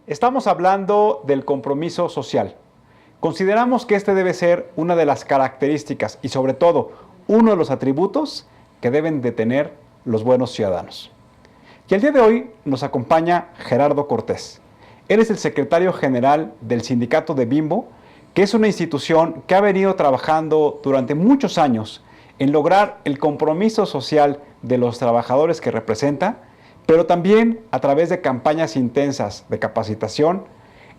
Estamos hablando del compromiso social. Consideramos que este debe ser una de las características y sobre todo uno de los atributos que deben de tener los buenos ciudadanos. Y el día de hoy nos acompaña Gerardo Cortés. Él es el secretario general del sindicato de Bimbo, que es una institución que ha venido trabajando durante muchos años en lograr el compromiso social de los trabajadores que representa, pero también a través de campañas intensas de capacitación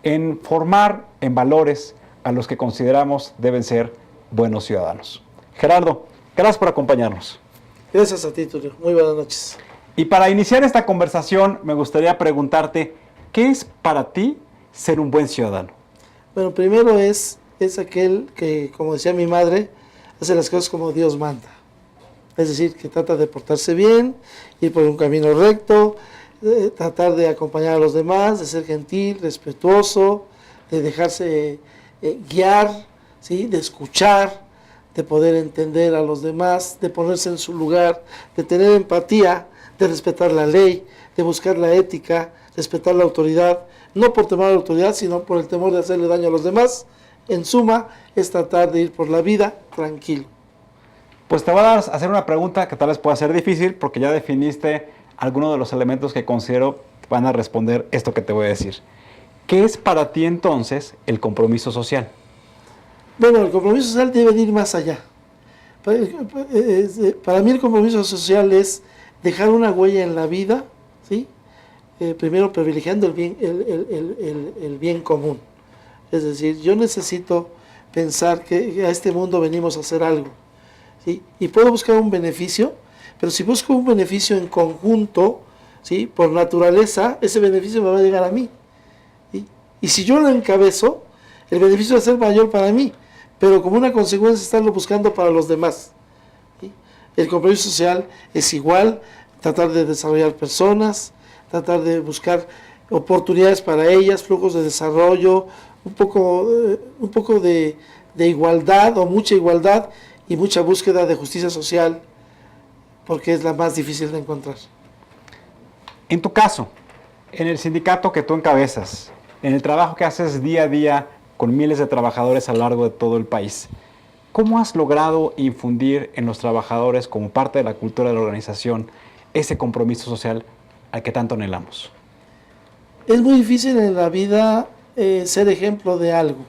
en formar en valores a los que consideramos deben ser buenos ciudadanos. Gerardo, gracias por acompañarnos. Gracias a ti, Tulio. Muy buenas noches. Y para iniciar esta conversación, me gustaría preguntarte, ¿qué es para ti ser un buen ciudadano? Bueno, primero es aquel que, como decía mi madre, hace las cosas como Dios manda. Es decir, que trata de portarse bien, ir por un camino recto, tratar de acompañar a los demás, de ser gentil, respetuoso, de dejarse guiar, ¿sí? De escuchar, de poder entender a los demás, de ponerse en su lugar, de tener empatía, de respetar la ley, de buscar la ética, respetar la autoridad, no por temor a la autoridad, sino por el temor de hacerle daño a los demás. En suma, es tratar de ir por la vida tranquilo. Pues te voy a hacer una pregunta que tal vez pueda ser difícil porque ya definiste algunos de los elementos que considero van a responder esto que te voy a decir. ¿Qué es para ti entonces el compromiso social? Bueno, el compromiso social debe ir más allá. Para mí el compromiso social es dejar una huella en la vida, ¿sí? Primero privilegiando el bien común. Es decir, yo necesito pensar que a este mundo venimos a hacer algo, ¿sí? Y puedo buscar un beneficio, pero si busco un beneficio en conjunto, ¿sí? Por naturaleza, ese beneficio me va a llegar a mí, ¿sí? Y si yo lo encabezo, el beneficio va a ser mayor para mí, pero como una consecuencia estarlo buscando para los demás, ¿sí? El compromiso social es igual, tratar de desarrollar personas, tratar de buscar oportunidades para ellas, flujos de desarrollo, un poco de igualdad o mucha igualdad y mucha búsqueda de justicia social, porque es la más difícil de encontrar. En tu caso, en el sindicato que tú encabezas, en el trabajo que haces día a día con miles de trabajadores a lo largo de todo el país, ¿cómo has logrado infundir en los trabajadores como parte de la cultura de la organización ese compromiso social al que tanto anhelamos? Es muy difícil en la vida ser ejemplo de algo.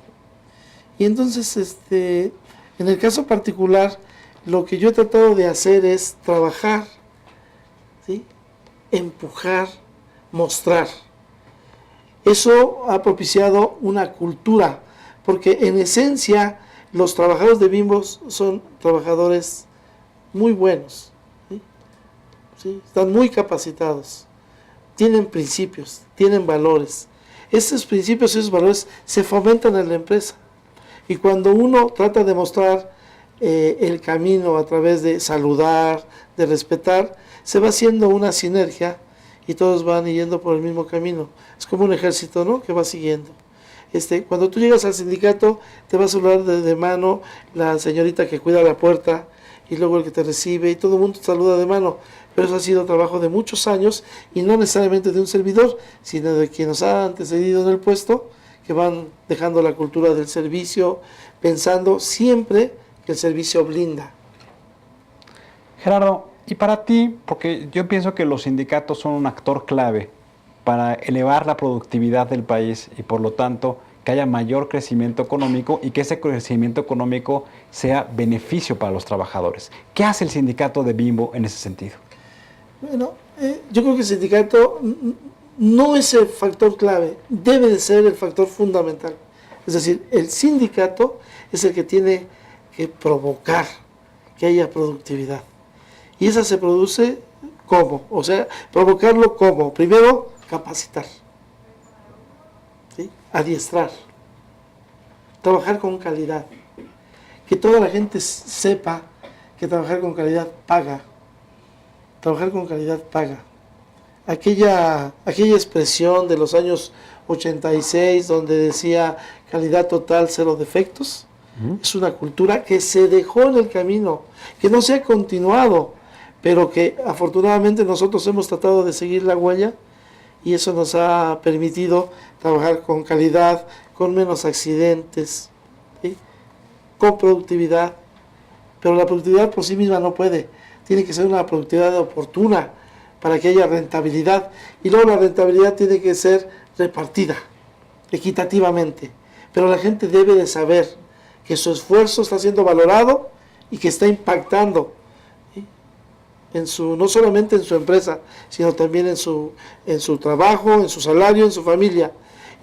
Y entonces, en el caso particular, lo que yo he tratado de hacer es trabajar, ¿sí? Empujar, mostrar. Eso ha propiciado una cultura, porque en esencia los trabajadores de Bimbo son trabajadores muy buenos, ¿sí? ¿Sí? Están muy capacitados, tienen principios, tienen valores. Estos principios y esos valores se fomentan en la empresa. Y cuando uno trata de mostrar el camino a través de saludar, de respetar, se va haciendo una sinergia y todos van yendo por el mismo camino. Es como un ejército, ¿no?, que va siguiendo. Cuando tú llegas al sindicato, te va a saludar de mano la señorita que cuida la puerta y luego el que te recibe y todo el mundo te saluda de mano. Pero eso ha sido trabajo de muchos años y no necesariamente de un servidor, sino de quien nos ha antecedido en el puesto, que van dejando la cultura del servicio, pensando siempre que el servicio blinda. Gerardo, y para ti, porque yo pienso que los sindicatos son un actor clave para elevar la productividad del país y por lo tanto que haya mayor crecimiento económico y que ese crecimiento económico sea beneficio para los trabajadores. ¿Qué hace el sindicato de Bimbo en ese sentido? Bueno, yo creo que el sindicato no es el factor clave, debe de ser el factor fundamental. Es decir, el sindicato es el que tiene que provocar que haya productividad. Y esa se produce ¿cómo? O sea, provocarlo ¿cómo? Primero, capacitar, ¿sí? Adiestrar, trabajar con calidad. Que toda la gente sepa que trabajar con calidad paga. Trabajar con calidad paga. Aquella expresión de los años 86 donde decía calidad total, cero defectos, es una cultura que se dejó en el camino, que no se ha continuado, pero que afortunadamente nosotros hemos tratado de seguir la huella y eso nos ha permitido trabajar con calidad, con menos accidentes, ¿sí? Con productividad. Pero la productividad por sí misma no puede, tiene que ser una productividad oportuna para que haya rentabilidad, y luego la rentabilidad tiene que ser repartida equitativamente, pero la gente debe de saber que su esfuerzo está siendo valorado y que está impactando, ¿sí? No solamente en su empresa, sino también en su trabajo, en su salario, en su familia.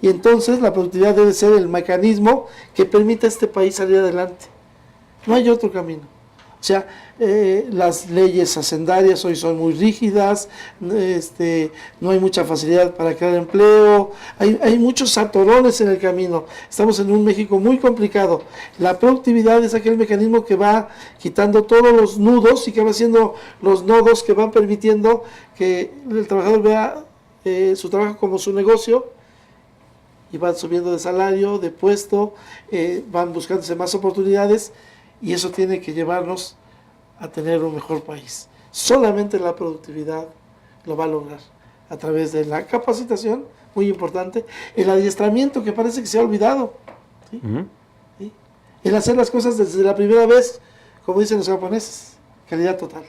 Y entonces la productividad debe ser el mecanismo que permita a este país salir adelante. No hay otro camino. O sea, las leyes hacendarias hoy son muy rígidas, no hay mucha facilidad para crear empleo, hay muchos atorones en el camino. Estamos en un México muy complicado. La productividad es aquel mecanismo que va quitando todos los nudos y que va haciendo los nodos que van permitiendo que el trabajador vea su trabajo como su negocio, y van subiendo de salario, de puesto, van buscándose más oportunidades, y eso tiene que llevarnos a tener un mejor país. Solamente la productividad lo va a lograr a través de la capacitación, muy importante, el adiestramiento, que parece que se ha olvidado, ¿sí? ¿Sí? El hacer las cosas desde la primera vez, como dicen los japoneses, calidad total,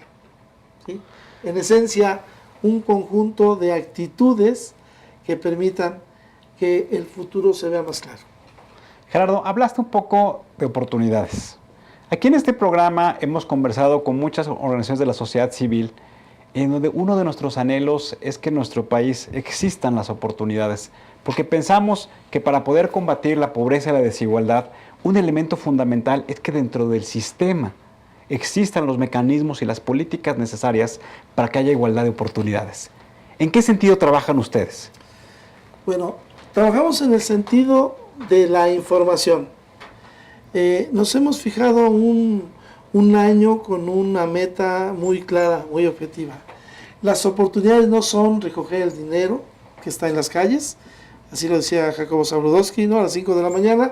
¿sí? En esencia, un conjunto de actitudes que permitan que el futuro se vea más claro. Gerardo, hablaste un poco de oportunidades. Aquí en este programa hemos conversado con muchas organizaciones de la sociedad civil, en donde uno de nuestros anhelos es que en nuestro país existan las oportunidades, porque pensamos que para poder combatir la pobreza y la desigualdad, un elemento fundamental es que dentro del sistema existan los mecanismos y las políticas necesarias para que haya igualdad de oportunidades. ¿En qué sentido trabajan ustedes? Bueno, trabajamos en el sentido de la información. Nos hemos fijado un año con una meta muy clara, muy objetiva. Las oportunidades no son recoger el dinero que está en las calles, así lo decía Jacobo Zabludowski, ¿no? A las 5 de la mañana,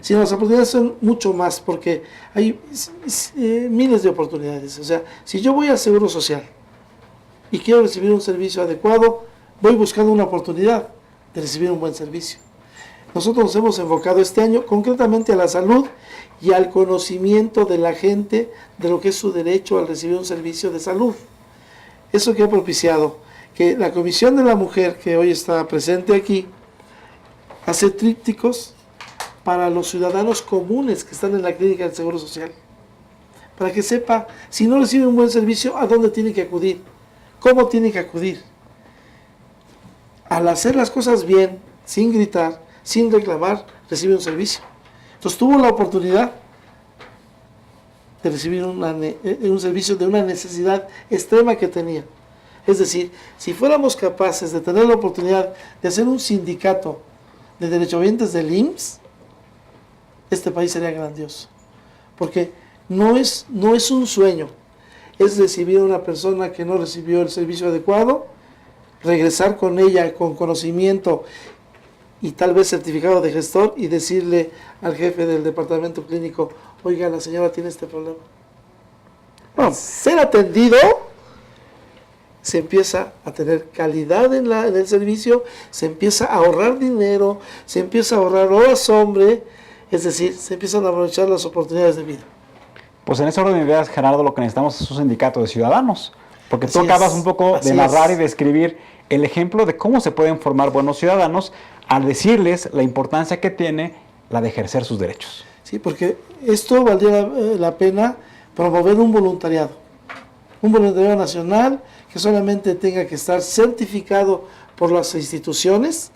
sino las oportunidades son mucho más, porque hay miles de oportunidades. O sea, si yo voy al Seguro Social y quiero recibir un servicio adecuado, voy buscando una oportunidad de recibir un buen servicio. Nosotros nos hemos enfocado este año concretamente a la salud y al conocimiento de la gente de lo que es su derecho al recibir un servicio de salud. Eso que ha propiciado que la Comisión de la Mujer, que hoy está presente aquí, hace trípticos para los ciudadanos comunes que están en la clínica del Seguro Social, para que sepa, si no recibe un buen servicio, a dónde tiene que acudir, cómo tiene que acudir. Al hacer las cosas bien, sin gritar, sin reclamar, recibe un servicio. Entonces tuvo la oportunidad de recibir un servicio de una necesidad extrema que tenía. Es decir, si fuéramos capaces de tener la oportunidad de hacer un sindicato de derechohabientes del IMSS, este país sería grandioso. Porque no es un sueño, es recibir a una persona que no recibió el servicio adecuado, regresar con ella con conocimiento y tal vez certificado de gestor, y decirle al jefe del departamento clínico: oiga, la señora tiene este problema. Bueno, ser atendido, se empieza a tener calidad en el servicio, se empieza a ahorrar dinero, se empieza a ahorrar horas hombre, es decir, se empiezan a aprovechar las oportunidades de vida. Pues en ese orden de ideas, Gerardo, lo que necesitamos es un sindicato de ciudadanos, porque tú Así acabas es, un poco así de narrar es. y describir el ejemplo de cómo se pueden formar buenos ciudadanos al decirles la importancia que tiene la de ejercer sus derechos. Sí, porque esto valdría la pena promover un voluntariado nacional que solamente tenga que estar certificado por las instituciones,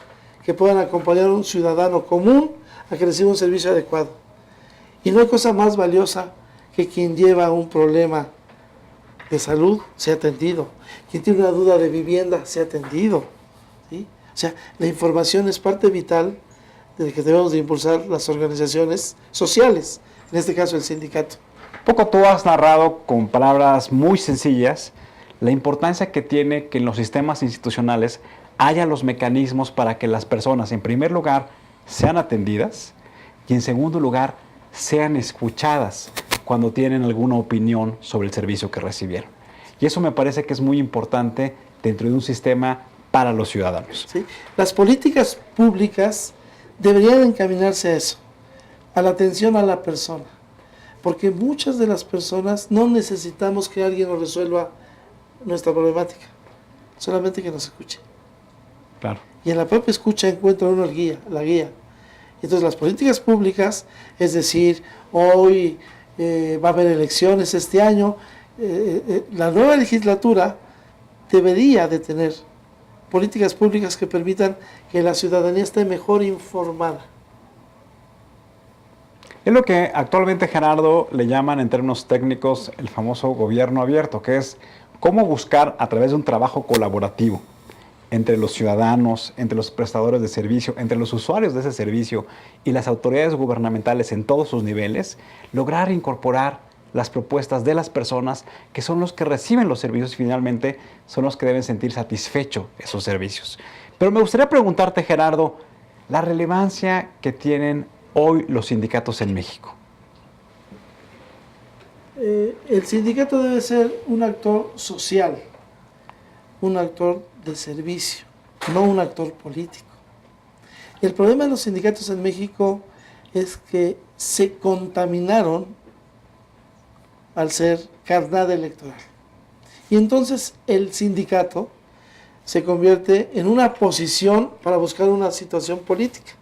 que puedan acompañar a un ciudadano común a que reciba un servicio adecuado. Y no hay cosa más valiosa que quien lleva un problema de salud sea atendido, quien tiene una duda de vivienda sea atendido, ¿sí? O sea, la información es parte vital de que debemos de impulsar las organizaciones sociales, en este caso el sindicato. Poco tú has narrado con palabras muy sencillas la importancia que tiene que en los sistemas institucionales haya los mecanismos para que las personas, en primer lugar, sean atendidas y, en segundo lugar, sean escuchadas cuando tienen alguna opinión sobre el servicio que recibieron. Y eso me parece que es muy importante dentro de un sistema para los ciudadanos. ¿Sí? Las políticas públicas deberían encaminarse a eso, a la atención a la persona, porque muchas de las personas no necesitamos que alguien nos resuelva nuestra problemática, solamente que nos escuche. Claro. Y en la propia escucha encuentra uno la guía. Entonces las políticas públicas, es decir, hoy va a haber elecciones este año, la nueva legislatura debería de tener políticas públicas que permitan que la ciudadanía esté mejor informada. Es lo que actualmente, Gerardo, le llaman en términos técnicos el famoso gobierno abierto, que es cómo buscar a través de un trabajo colaborativo entre los ciudadanos, entre los prestadores de servicio, entre los usuarios de ese servicio y las autoridades gubernamentales en todos sus niveles, lograr incorporar las propuestas de las personas que son los que reciben los servicios y finalmente son los que deben sentir satisfechos esos servicios. Pero me gustaría preguntarte, Gerardo, la relevancia que tienen hoy los sindicatos en México. El sindicato debe ser un actor social, un actor de servicio, no un actor político. El problema de los sindicatos en México es que se contaminaron al ser carnada electoral. Y entonces el sindicato se convierte en una posición para buscar una situación política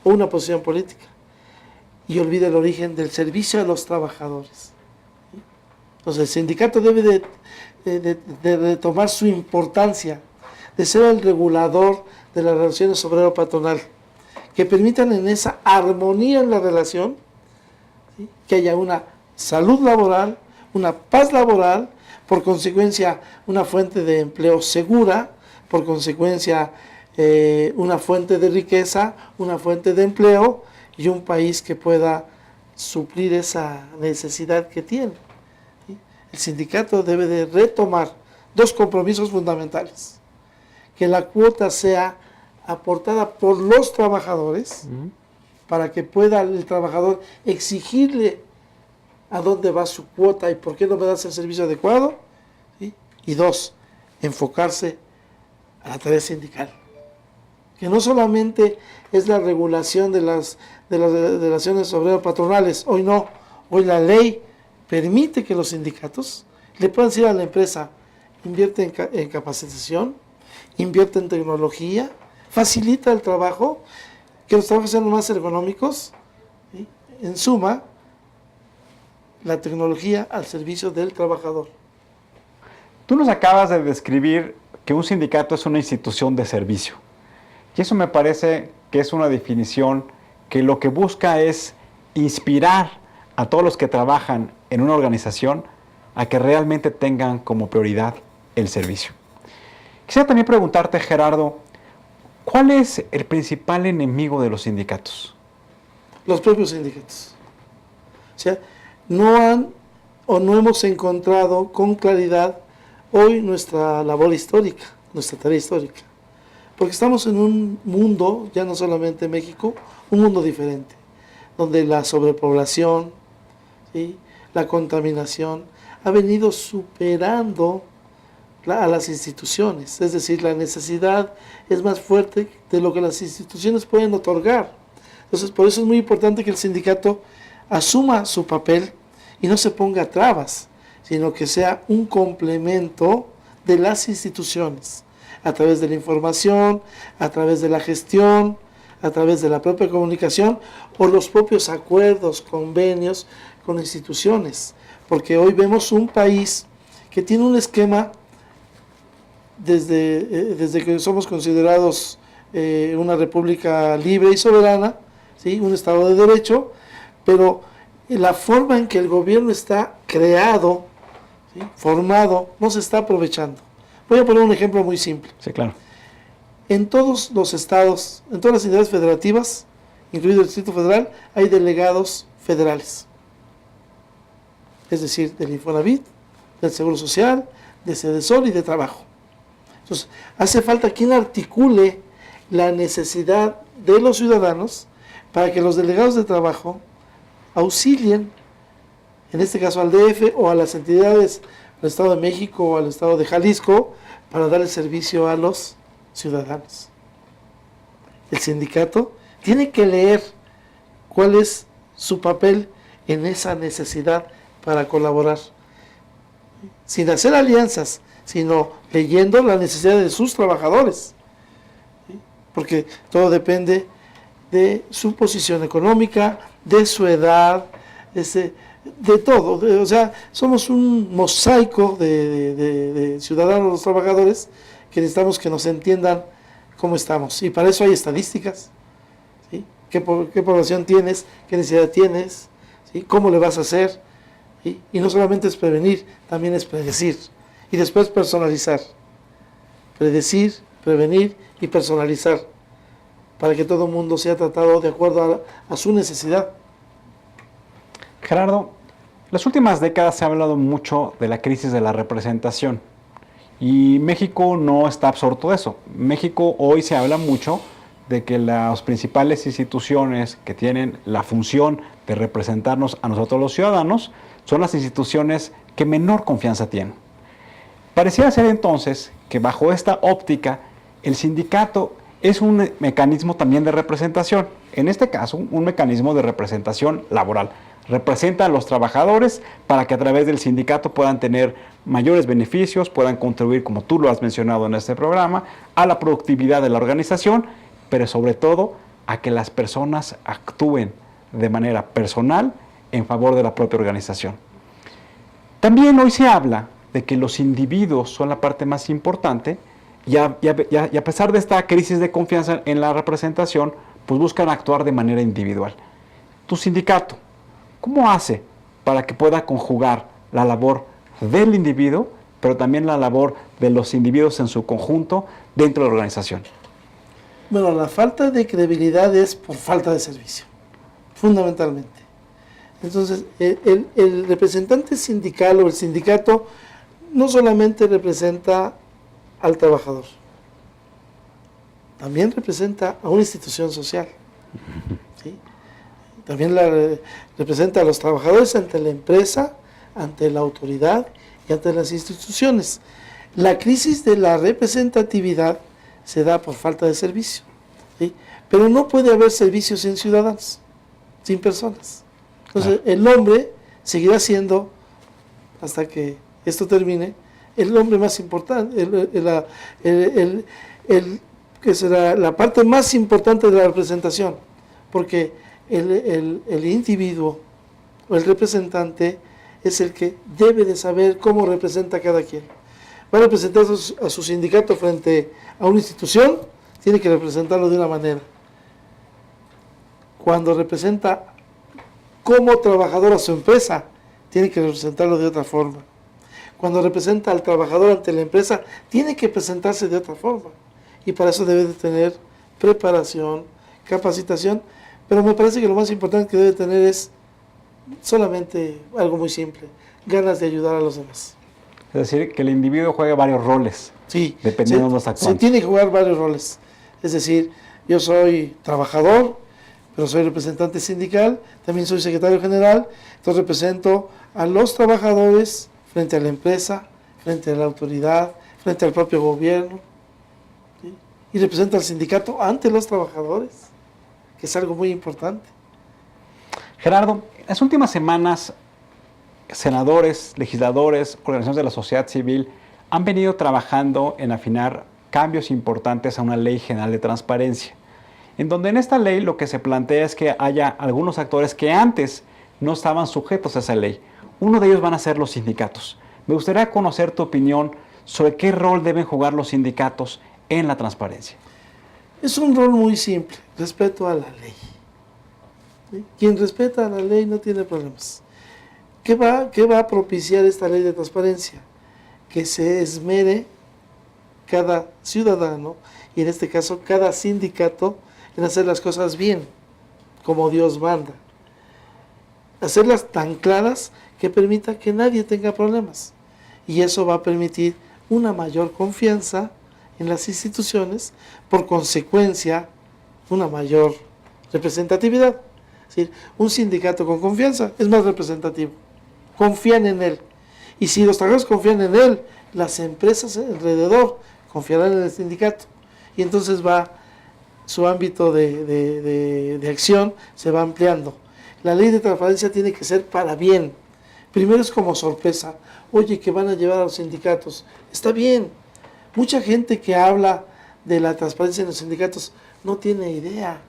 o una posición política y olvida el origen del servicio a los trabajadores. Entonces el sindicato debe de retomar su importancia de ser el regulador de las relaciones obrero-patronal, que permitan en esa armonía en la relación, ¿sí?, que haya una salud laboral, una paz laboral, por consecuencia una fuente de empleo segura, por consecuencia una fuente de riqueza, una fuente de empleo y un país que pueda suplir esa necesidad que tiene. ¿Sí? El sindicato debe de retomar dos compromisos fundamentales: que la cuota sea aportada por los trabajadores, para que pueda el trabajador exigirle a dónde va su cuota y por qué no me das el servicio adecuado, ¿sí? Y dos, enfocarse a la tarea sindical, que no solamente es la regulación de las relaciones obrero-patronales. Hoy no, hoy la ley permite que los sindicatos le puedan decir a la empresa: invierte en capacitación, invierte en tecnología, facilita el trabajo, que los trabajos sean más ergonómicos, ¿sí? En suma, la tecnología al servicio del trabajador. Tú nos acabas de describir que un sindicato es una institución de servicio. Y eso me parece que es una definición que lo que busca es inspirar a todos los que trabajan en una organización a que realmente tengan como prioridad el servicio. Quisiera también preguntarte, Gerardo, ¿cuál es el principal enemigo de los sindicatos? Los propios sindicatos. O sea, no hemos encontrado con claridad hoy nuestra labor histórica, nuestra tarea histórica. Porque estamos en un mundo, ya no solamente México, un mundo diferente, donde la sobrepoblación, ¿sí?, la contaminación ha venido superando a las instituciones. Es decir, la necesidad es más fuerte de lo que las instituciones pueden otorgar. Entonces, por eso es muy importante que el sindicato asuma su papel y no se ponga trabas, sino que sea un complemento de las instituciones, a través de la información, a través de la gestión, a través de la propia comunicación o los propios acuerdos, convenios con instituciones. Porque hoy vemos un país que tiene un esquema desde que somos considerados una república libre y soberana, ¿sí?, un Estado de Derecho, pero la forma en que el gobierno está creado, ¿sí?, formado, no se está aprovechando. Voy a poner un ejemplo muy simple. Sí, claro. En todos los estados, en todas las entidades federativas, incluido el Distrito Federal, hay delegados federales. Es decir, del Infonavit, del Seguro Social, de Sedesol y de Trabajo. Entonces, hace falta quien articule la necesidad de los ciudadanos para que los delegados de trabajo auxilien, en este caso al DF o a las entidades del Estado de México o al Estado de Jalisco, para dar el servicio a los ciudadanos. El sindicato tiene que leer cuál es su papel en esa necesidad para colaborar, sin hacer alianzas, sino leyendo la necesidad de sus trabajadores, ¿sí? Porque todo depende de su posición económica, de su edad, de todo. O sea, somos un mosaico de ciudadanos, los trabajadores, que necesitamos que nos entiendan cómo estamos. Y para eso hay estadísticas, ¿sí? ¿Qué población tienes? ¿Qué necesidad tienes? ¿Sí? ¿Cómo le vas a hacer? ¿Sí? Y no solamente es prevenir, también es predecir. Y después personalizar. Predecir, prevenir y personalizar, para que todo el mundo sea tratado de acuerdo a su necesidad. Gerardo, las últimas décadas se ha hablado mucho de la crisis de la representación y México no está absorto de eso. México hoy se habla mucho de que las principales instituciones que tienen la función de representarnos a nosotros los ciudadanos son las instituciones que menor confianza tienen. Pareciera ser entonces que bajo esta óptica el sindicato es un mecanismo también de representación, en este caso un mecanismo de representación laboral. Representa a los trabajadores para que a través del sindicato puedan tener mayores beneficios, puedan contribuir, como tú lo has mencionado en este programa, a la productividad de la organización, pero sobre todo a que las personas actúen de manera personal en favor de la propia organización. También hoy se habla de que los individuos son la parte más importante y a pesar de esta crisis de confianza en la representación, pues buscan actuar de manera individual. Tu sindicato, ¿cómo hace para que pueda conjugar la labor del individuo, pero también la labor de los individuos en su conjunto dentro de la organización? Bueno, la falta de credibilidad es por falta de servicio, fundamentalmente. Entonces, el representante sindical o el sindicato no solamente representa al trabajador, también representa a una institución social, ¿sí? También representa a los trabajadores ante la empresa, ante la autoridad y ante las instituciones. La crisis de la representatividad se da por falta de servicio, ¿sí? Pero no puede haber servicio sin ciudadanos, sin personas. Entonces, el hombre seguirá siendo, hasta que esto termine, el hombre más importante, que será la parte más importante de la representación, porque el individuo o el representante es el que debe de saber cómo representa a cada quien. Va a representar a su sindicato frente a una institución, tiene que representarlo de una manera. Cuando representa como trabajador a su empresa, tiene que representarlo de otra forma. Cuando representa al trabajador ante la empresa, tiene que presentarse de otra forma. Y para eso debe de tener preparación, capacitación, pero me parece que lo más importante que debe tener es solamente algo muy simple, ganas de ayudar a los demás. Es decir, que el individuo juegue varios roles, sí, dependiendo de los actuantes. Se tiene que jugar varios roles. Es decir, yo soy trabajador, pero soy representante sindical, también soy secretario general, entonces represento a los trabajadores frente a la empresa, frente a la autoridad, frente al propio gobierno, ¿sí? Y represento al sindicato ante los trabajadores, que es algo muy importante. Gerardo, en las últimas semanas, senadores, legisladores, organizaciones de la sociedad civil han venido trabajando en afinar cambios importantes a una ley general de transparencia, en donde en esta ley lo que se plantea es que haya algunos actores que antes no estaban sujetos a esa ley. Uno de ellos van a ser los sindicatos. Me gustaría conocer tu opinión sobre qué rol deben jugar los sindicatos en la transparencia. Es un rol muy simple, respeto a la ley. ¿Sí? Quien respeta a la ley no tiene problemas. ¿Qué va a propiciar esta ley de transparencia? Que se esmere cada ciudadano, y en este caso cada sindicato, en hacer las cosas bien, como Dios manda. Hacerlas tan claras que permita que nadie tenga problemas. Y eso va a permitir una mayor confianza en las instituciones, por consecuencia, una mayor representatividad. Es decir, un sindicato con confianza es más representativo. Confían en él. Y si los trabajadores confían en él, las empresas alrededor confiarán en el sindicato. y entonces su ámbito de acción se va ampliando. La ley de transparencia tiene que ser para bien. Primero es como sorpresa. Oye, que van a llevar a los sindicatos. Está bien. Mucha gente que habla de la transparencia en los sindicatos no tiene idea.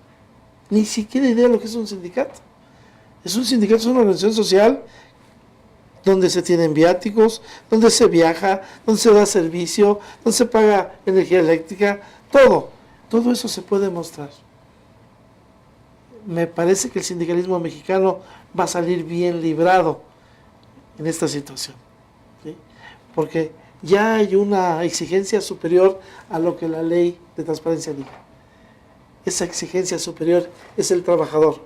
Ni siquiera idea de lo que es un sindicato. Un sindicato es una organización social donde se tienen viáticos, donde se viaja, donde se da servicio, donde se paga energía eléctrica, todo. Todo eso se puede mostrar. Me parece que el sindicalismo mexicano va a salir bien librado en esta situación, ¿sí? Porque ya hay una exigencia superior a lo que la ley de transparencia diga. Esa exigencia superior es el trabajador,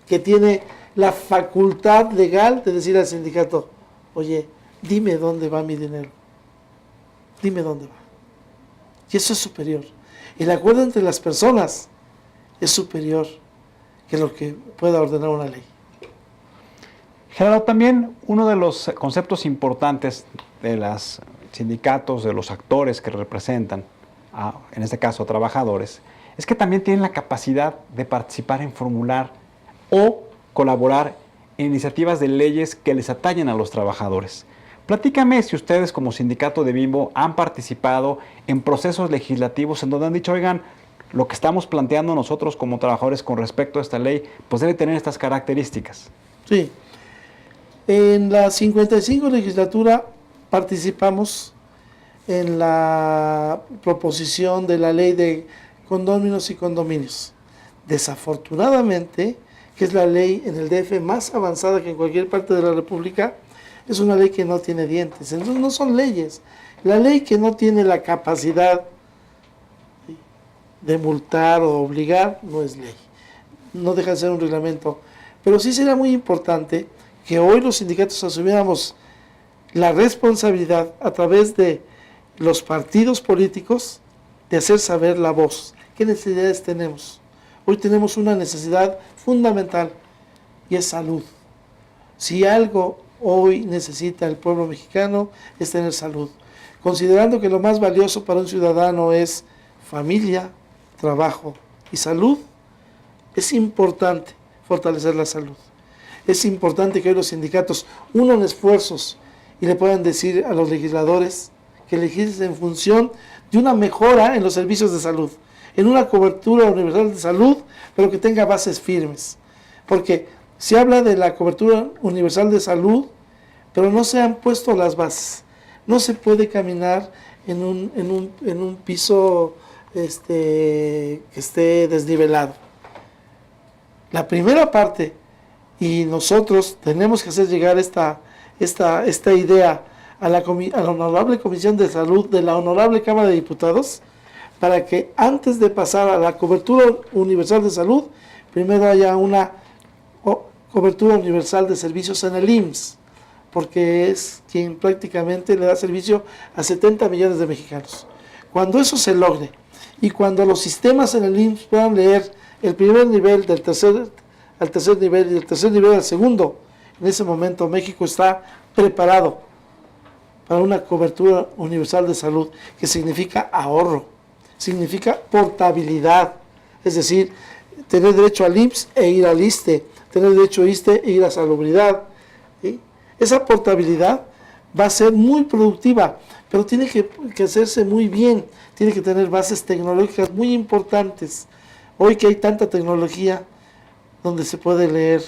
que tiene la facultad legal de decir al sindicato, oye, dime dónde va mi dinero, dime dónde va. Y eso es superior. El acuerdo entre las personas es superior que lo que pueda ordenar una ley. Gerardo, también uno de los conceptos importantes de los sindicatos, de los actores que representan, en este caso a trabajadores, es que también tienen la capacidad de participar en formular o colaborar en iniciativas de leyes que les atañen a los trabajadores. Platícame si ustedes como sindicato de Bimbo han participado en procesos legislativos en donde han dicho, oigan, lo que estamos planteando nosotros como trabajadores con respecto a esta ley, pues debe tener estas características. Sí. En la 55 legislatura participamos en la proposición de la ley de condóminos y condominios. Desafortunadamente, que es la ley en el DF más avanzada que en cualquier parte de la República, es una ley que no tiene dientes. Entonces no son leyes. La ley que no tiene la capacidad de multar o obligar no es ley. No deja de ser un reglamento. Pero sí sería muy importante que hoy los sindicatos asumiéramos la responsabilidad a través de los partidos políticos de hacer saber la voz. ¿Qué necesidades tenemos? Hoy tenemos una necesidad fundamental y es salud. Si algo hoy necesita el pueblo mexicano es tener salud. Considerando que lo más valioso para un ciudadano es familia, trabajo y salud, es importante fortalecer la salud. Es importante que hoy los sindicatos unan esfuerzos y le puedan decir a los legisladores que legislen en función de una mejora en los servicios de salud, en una cobertura universal de salud, pero que tenga bases firmes. Porque se habla de la cobertura universal de salud, pero no se han puesto las bases. No se puede caminar en un piso que esté desnivelado. La primera parte, y nosotros tenemos que hacer llegar esta idea a la Honorable Comisión de Salud de la Honorable Cámara de Diputados, para que antes de pasar a la cobertura universal de salud, primero haya una cobertura universal de servicios en el IMSS, porque es quien prácticamente le da servicio a 70 millones de mexicanos. Cuando eso se logre, y cuando los sistemas en el IMSS puedan leer el primer nivel al tercer nivel y del tercer nivel al segundo, en ese momento México está preparado para una cobertura universal de salud, que significa ahorro, significa portabilidad, es decir, tener derecho al IMSS e ir al ISSSTE, tener derecho a ISSSTE e ir a salubridad, ¿sí? Esa portabilidad va a ser muy productiva, pero tiene que hacerse muy bien, tiene que tener bases tecnológicas muy importantes. Hoy que hay tanta tecnología donde se puede leer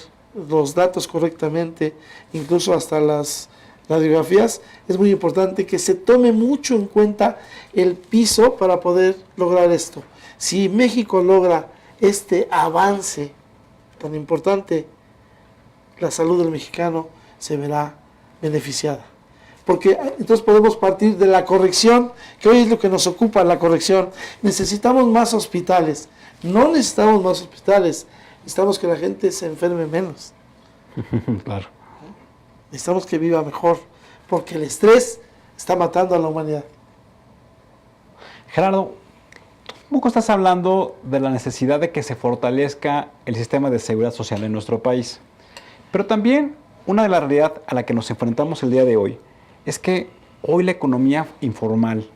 los datos correctamente, incluso hasta las radiografías, es muy importante que se tome mucho en cuenta el piso para poder lograr esto. Si México logra este avance tan importante, la salud del mexicano se verá beneficiada. Porque entonces podemos partir de la corrección, que hoy es lo que nos ocupa, la corrección. Necesitamos más hospitales. No necesitamos más hospitales, necesitamos que la gente se enferme menos. Claro. Necesitamos que viva mejor, porque el estrés está matando a la humanidad. Gerardo, un poco estás hablando de la necesidad de que se fortalezca el sistema de seguridad social en nuestro país. Pero también una de las realidades a la que nos enfrentamos el día de hoy es que hoy la economía informal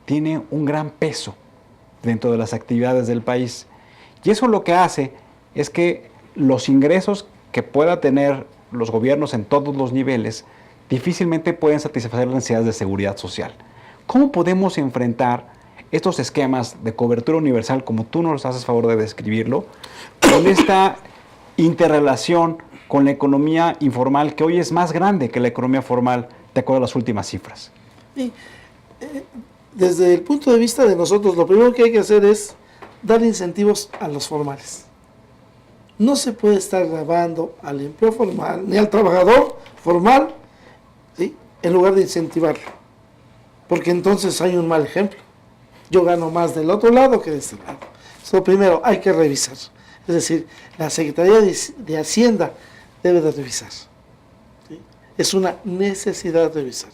tiene un gran peso dentro de las actividades del país. Y eso lo que hace es que los ingresos que pueda tener los gobiernos en todos los niveles difícilmente pueden satisfacer las necesidades de seguridad social. ¿Cómo podemos enfrentar estos esquemas de cobertura universal, como tú nos haces favor de describirlo, con esta interrelación con la economía informal, que hoy es más grande que la economía formal, de acuerdo a las últimas cifras? Sí. Desde el punto de vista de nosotros, lo primero que hay que hacer es dar incentivos a los formales. No se puede estar grabando al empleo formal ni al trabajador formal, ¿sí?, en lugar de incentivarlo, porque entonces hay un mal ejemplo. Yo gano más del otro lado que de este lado. Eso primero hay que revisar. Es decir, la Secretaría de Hacienda debe de revisar, ¿sí? Es una necesidad de revisar.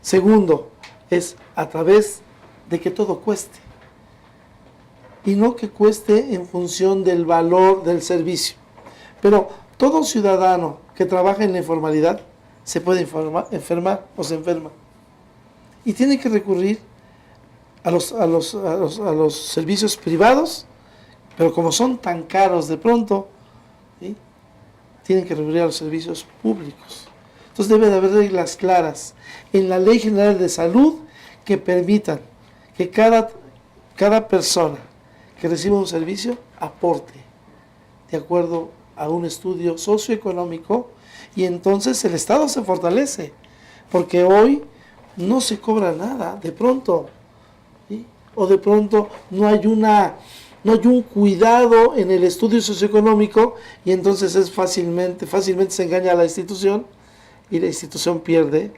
Segundo, es a través de que todo cueste. Y no que cueste en función del valor del servicio. Pero todo ciudadano que trabaja en la informalidad se puede enfermar o se enferma. Y tiene que recurrir a los servicios privados, pero como son tan caros de pronto, ¿sí?, tienen que recurrir a los servicios públicos. Entonces debe de haber reglas claras en la Ley General de Salud que permitan que cada persona que reciba un servicio aporte de acuerdo a un estudio socioeconómico, y entonces el Estado se fortalece, porque hoy no se cobra nada de pronto, ¿sí?, o de pronto no hay un cuidado en el estudio socioeconómico, y entonces es fácilmente se engaña a la institución, y la institución pierde,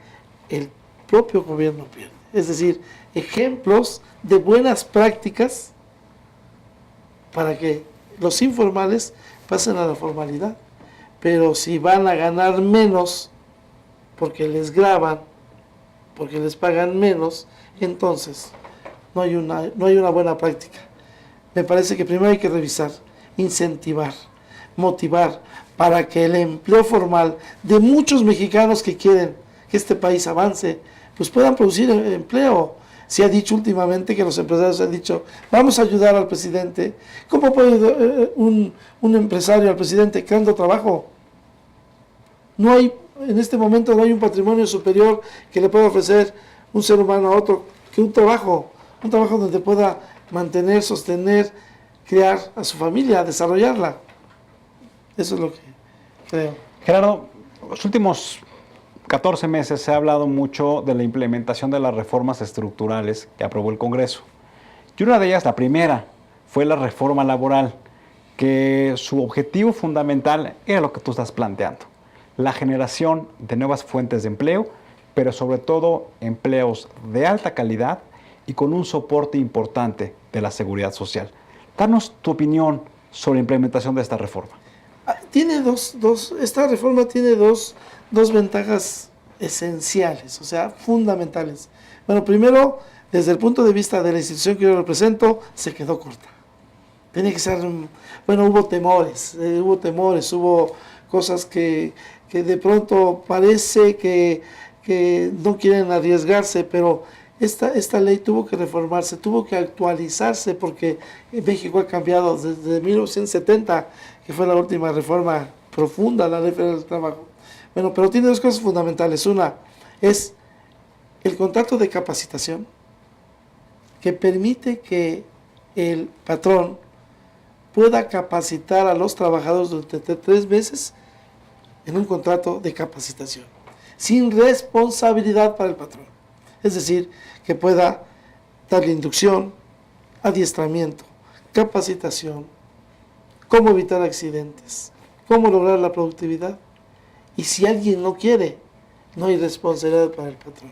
el propio gobierno pierde. Es decir, ejemplos de buenas prácticas para que los informales pasen a la formalidad. Pero si van a ganar menos porque les graban, porque les pagan menos, entonces no hay una buena práctica. Me parece que primero hay que revisar, incentivar, motivar, para que el empleo formal de muchos mexicanos que quieren que este país avance, pues puedan producir empleo. Se ha dicho últimamente que los empresarios han dicho, vamos a ayudar al presidente. ¿Cómo puede ayudar un empresario al presidente creando trabajo? No hay, en este momento no hay un patrimonio superior que le pueda ofrecer un ser humano a otro que un trabajo donde pueda mantener, sostener, crear a su familia, desarrollarla. Eso es lo que creo. Gerardo, los últimos 14 meses se ha hablado mucho de la implementación de las reformas estructurales que aprobó el Congreso. Y una de ellas, la primera, fue la reforma laboral, que su objetivo fundamental era lo que tú estás planteando: la generación de nuevas fuentes de empleo, pero sobre todo empleos de alta calidad y con un soporte importante de la seguridad social. Danos tu opinión sobre la implementación de esta reforma. Esta reforma tiene dos ventajas esenciales, o sea, fundamentales. Bueno, primero, desde el punto de vista de la institución que yo represento, se quedó corta. Tenía que ser, bueno, hubo temores, hubo cosas que de pronto parece que no quieren arriesgarse, pero esta ley tuvo que reformarse, tuvo que actualizarse, porque México ha cambiado desde 1970, que fue la última reforma profunda a la Ley Federal del Trabajo. Bueno, pero tiene dos cosas fundamentales. Una es el contrato de capacitación, que permite que el patrón pueda capacitar a los trabajadores durante 3 meses en un contrato de capacitación, sin responsabilidad para el patrón. Es decir, que pueda darle inducción, adiestramiento, capacitación, cómo evitar accidentes, cómo lograr la productividad. Y si alguien no quiere, no hay responsabilidad para el patrón.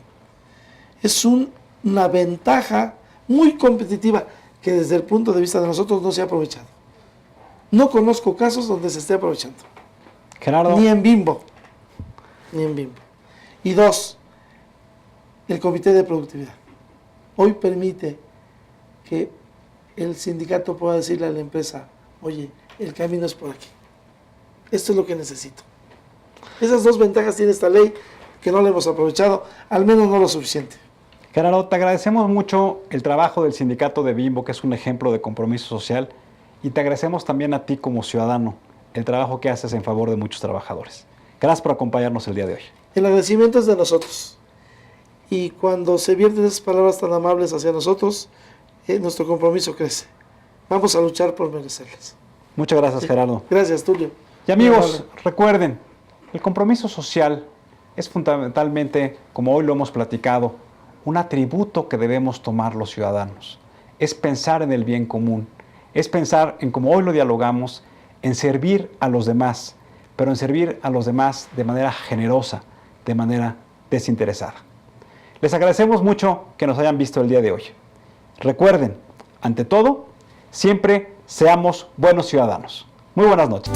Es una ventaja muy competitiva que desde el punto de vista de nosotros no se ha aprovechado. No conozco casos donde se esté aprovechando. Gerardo. Ni en Bimbo. Y dos, el comité de productividad. Hoy permite que el sindicato pueda decirle a la empresa, oye, el camino es por aquí. Esto es lo que necesito. Esas dos ventajas tiene esta ley que no la hemos aprovechado, al menos no lo suficiente. Gerardo, te agradecemos mucho el trabajo del sindicato de Bimbo, que es un ejemplo de compromiso social, y te agradecemos también a ti como ciudadano el trabajo que haces en favor de muchos trabajadores. Gracias por acompañarnos el día de hoy. El agradecimiento es de nosotros. Y cuando se vierten esas palabras tan amables hacia nosotros, nuestro compromiso crece. Vamos a luchar por merecerlas. Muchas gracias, Gerardo. Gracias, Tulio. Y amigos, recuerden, el compromiso social es fundamentalmente, como hoy lo hemos platicado, un atributo que debemos tomar los ciudadanos. Es pensar en el bien común, es pensar en, como hoy lo dialogamos, en servir a los demás, pero en servir a los demás de manera generosa, de manera desinteresada. Les agradecemos mucho que nos hayan visto el día de hoy. Recuerden, ante todo, siempre seamos buenos ciudadanos. Muy buenas noches.